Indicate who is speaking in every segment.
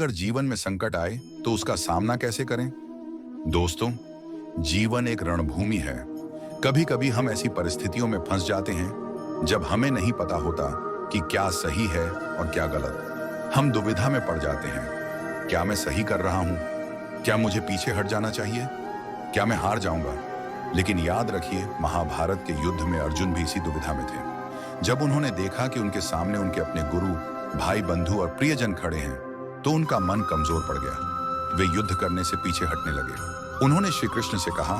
Speaker 1: अगर जीवन में संकट आए तो उसका सामना कैसे करें? दोस्तों, जीवन एक रणभूमि है। कभी कभी हम ऐसी परिस्थितियों में फंस जाते हैं जब हमें नहीं पता होता कि क्या सही है और क्या गलत। हम दुविधा में पड़ जाते हैं। क्या मैं सही कर रहा हूं? क्या मुझे पीछे हट जाना चाहिए? क्या मैं हार जाऊंगा? लेकिन याद रखिए, महाभारत के युद्ध में अर्जुन भी इसी दुविधा में थे। जब उन्होंने देखा कि उनके सामने उनके अपने गुरु, भाई, बंधु और प्रियजन खड़े हैं, तो उनका मन कमजोर पड़ गया। वे युद्ध करने से पीछे हटने लगे। उन्होंने श्री कृष्ण से कहा,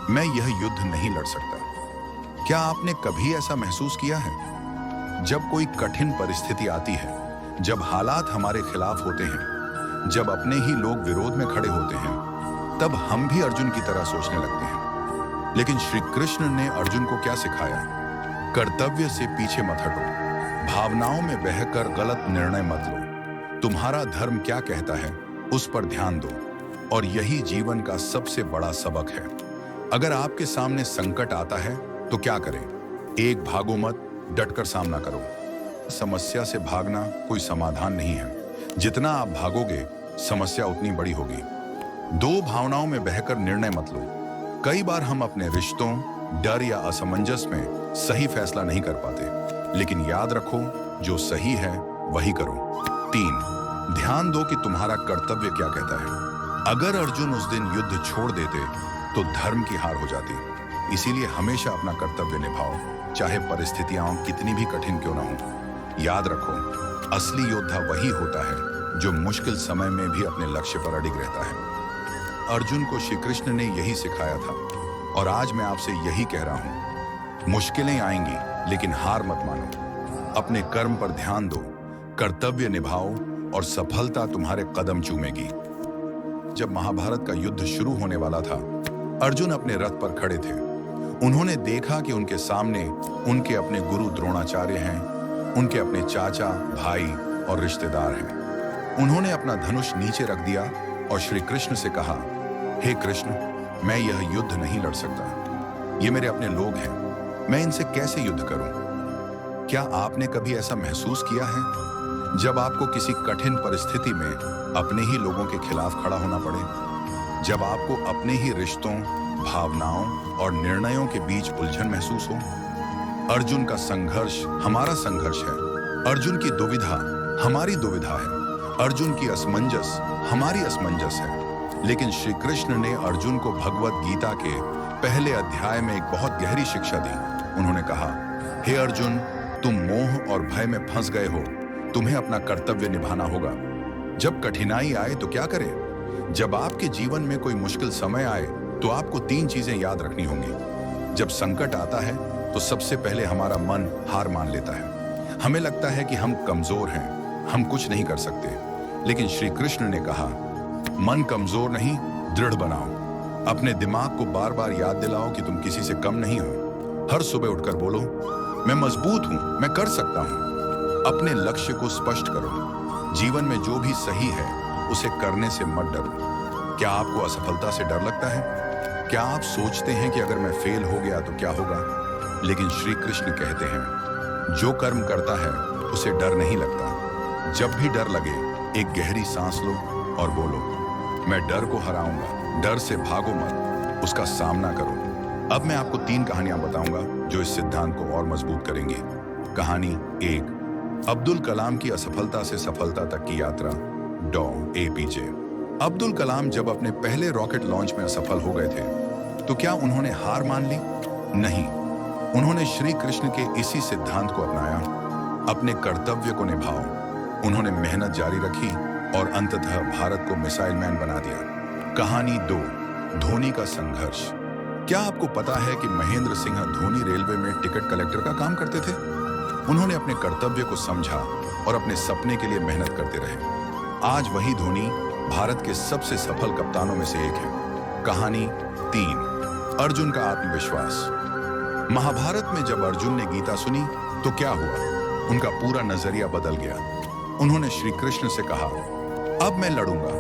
Speaker 1: मैं यह युद्ध नहीं लड़ सकता। क्या आपने कभी ऐसा महसूस किया है? जब कोई कठिन परिस्थिति आती है, जब हालात हमारे खिलाफ होते हैं, जब अपने ही लोग विरोध में खड़े होते हैं, तब हम भी अर्जुन की तरह सोचने लगते हैं। लेकिन श्री कृष्ण ने अर्जुन को क्या सिखाया? कर्तव्य से पीछे मत हटो, भावनाओं में बहकर गलत निर्णय मत लो। तुम्हारा धर्म क्या कहता है, उस पर ध्यान दो। और यही जीवन का सबसे बड़ा सबक है। अगर आपके सामने संकट आता है तो क्या करें? एक, भागो मत, डटकर सामना करो। समस्या से भागना कोई समाधान नहीं है। जितना आप भागोगे, समस्या उतनी बड़ी होगी। दो, भावनाओं में बहकर निर्णय मत लो। कई बार हम अपने रिश्तों, डर या असमंजस में सही फैसला नहीं कर पाते। लेकिन याद रखो, जो सही है वही करो। 3, ध्यान दो कि तुम्हारा कर्तव्य क्या कहता है। अगर अर्जुन उस दिन युद्ध छोड़ देते तो धर्म की हार हो जाती। इसीलिए हमेशा अपना कर्तव्य निभाओ, चाहे परिस्थितियां कितनी भी कठिन क्यों ना हो। याद रखो, असली योद्धा वही होता है जो मुश्किल समय में भी अपने लक्ष्य पर अडिग रहता है। अर्जुन को श्री कृष्ण ने यही सिखाया था, और आज मैं आपसे यही कह रहा हूं। मुश्किलें आएंगी, लेकिन हार मत मानो। अपने कर्म पर ध्यान दो, कर्तव्य निभाओ, और सफलता तुम्हारे कदम चूमेगी। जब महाभारत का युद्ध शुरू होने वाला था, अर्जुन अपने रथ पर खड़े थे। उन्होंने देखा कि उनके सामने उनके अपने गुरु द्रोणाचार्य हैं, उनके अपने चाचा, भाई और रिश्तेदार हैं। उन्होंने अपना धनुष नीचे रख दिया और श्री कृष्ण से कहा, हे कृष्ण, मैं यह युद्ध नहीं लड़ सकता। ये मेरे अपने लोग हैं, मैं इनसे कैसे युद्ध करूं? क्या आपने कभी ऐसा महसूस किया है, जब आपको किसी कठिन परिस्थिति में अपने ही लोगों के खिलाफ खड़ा होना पड़े? जब आपको अपने ही रिश्तों, भावनाओं और निर्णयों के बीच उलझन महसूस हो? अर्जुन का संघर्ष हमारा संघर्ष है। अर्जुन की दुविधा हमारी दुविधा है। अर्जुन की असमंजस हमारी असमंजस है। लेकिन श्री कृष्ण ने अर्जुन को भगवत गीता के पहले अध्याय में एक बहुत गहरी शिक्षा दी। उन्होंने कहा, हे अर्जुन, तुम मोह और भय में फंस गए हो। तुम्हें अपना कर्तव्य निभाना होगा। जब कठिनाई आए तो क्या करें? जब आपके जीवन में कोई मुश्किल समय आए तो आपको 3 चीजें याद रखनी होंगी। जब संकट आता है तो सबसे पहले हमारा मन हार मान लेता है। हमें लगता है कि हम कमजोर हैं, हम कुछ नहीं कर सकते। लेकिन श्री कृष्ण ने कहा, मन कमजोर नहीं, दृढ़ बनाओ। अपने दिमाग को बार बार याद दिलाओ कि तुम किसी से कम नहीं हो। हर सुबह उठकर बोलो, मैं मजबूत हूं, मैं कर सकता हूं। अपने लक्ष्य को स्पष्ट करो। जीवन में जो भी सही है उसे करने से मत डरो। क्या आपको असफलता से डर लगता है? क्या आप सोचते हैं कि अगर मैं फेल हो गया तो क्या होगा? लेकिन श्री कृष्ण कहते हैं, जो कर्म करता है उसे डर नहीं लगता। जब भी डर लगे, एक गहरी सांस लो और बोलो, मैं डर को हराऊंगा। डर से भागो मत, उसका सामना करो। अब मैं आपको 3 कहानियां बताऊंगा जो इस सिद्धांत को और मजबूत करेंगी। कहानी 1, अब्दुल कलाम की असफलता से सफलता तक की यात्रा। डॉ. APJ अब्दुल कलाम जब अपने पहले रॉकेट लॉन्च में असफल हो गए थे, तो क्या उन्होंने हार मान ली? नहीं। उन्होंने श्री कृष्ण के इसी सिद्धांत को अपनाया। अपने कर्तव्य को निभाओ। उन्होंने मेहनत जारी रखी और अंततः भारत को मिसाइल मैन बना दिया। कहानी 2, धोनी का संघर्ष। क्या आपको पता है कि महेंद्र सिंह धोनी रेलवे में टिकट कलेक्टर का काम करते थे? उन्होंने अपने कर्तव्य को समझा और अपने सपने के लिए मेहनत करते रहे। आज वही धोनी भारत के सबसे सफल कप्तानों में से एक है। कहानी 3, अर्जुन का आत्मविश्वास। महाभारत में जब अर्जुन ने गीता सुनी तो क्या हुआ? उनका पूरा नजरिया बदल गया। उन्होंने श्री कृष्ण से कहा, अब मैं लड़ूंगा,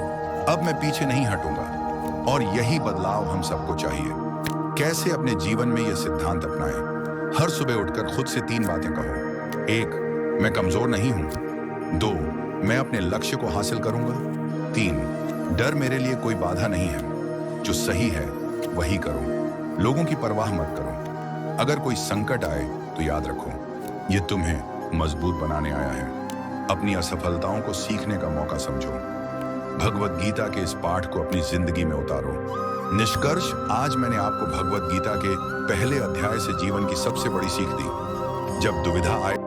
Speaker 1: अब मैं पीछे नहीं हटूंगा। और यही बदलाव हम सबको चाहिए। कैसे अपने जीवन में यह सिद्धांत अपनाएं? हर सुबह उठकर खुद से 3 बातें कहो। 1, मैं कमजोर नहीं हूं। 2, मैं अपने लक्ष्य को हासिल करूंगा। 3, डर मेरे लिए कोई बाधा नहीं है। जो सही है वही करो। लोगों की परवाह मत करो। अगर कोई संकट आए तो याद रखो, ये तुम्हें मजबूत बनाने आया है। अपनी असफलताओं को सीखने का मौका समझो। भगवत गीता के इस पाठ को अपनी जिंदगी में उतारो। निष्कर्ष, आज मैंने आपको भगवत गीता के पहले अध्याय से जीवन की सबसे बड़ी सीख दी। जब दुविधा आए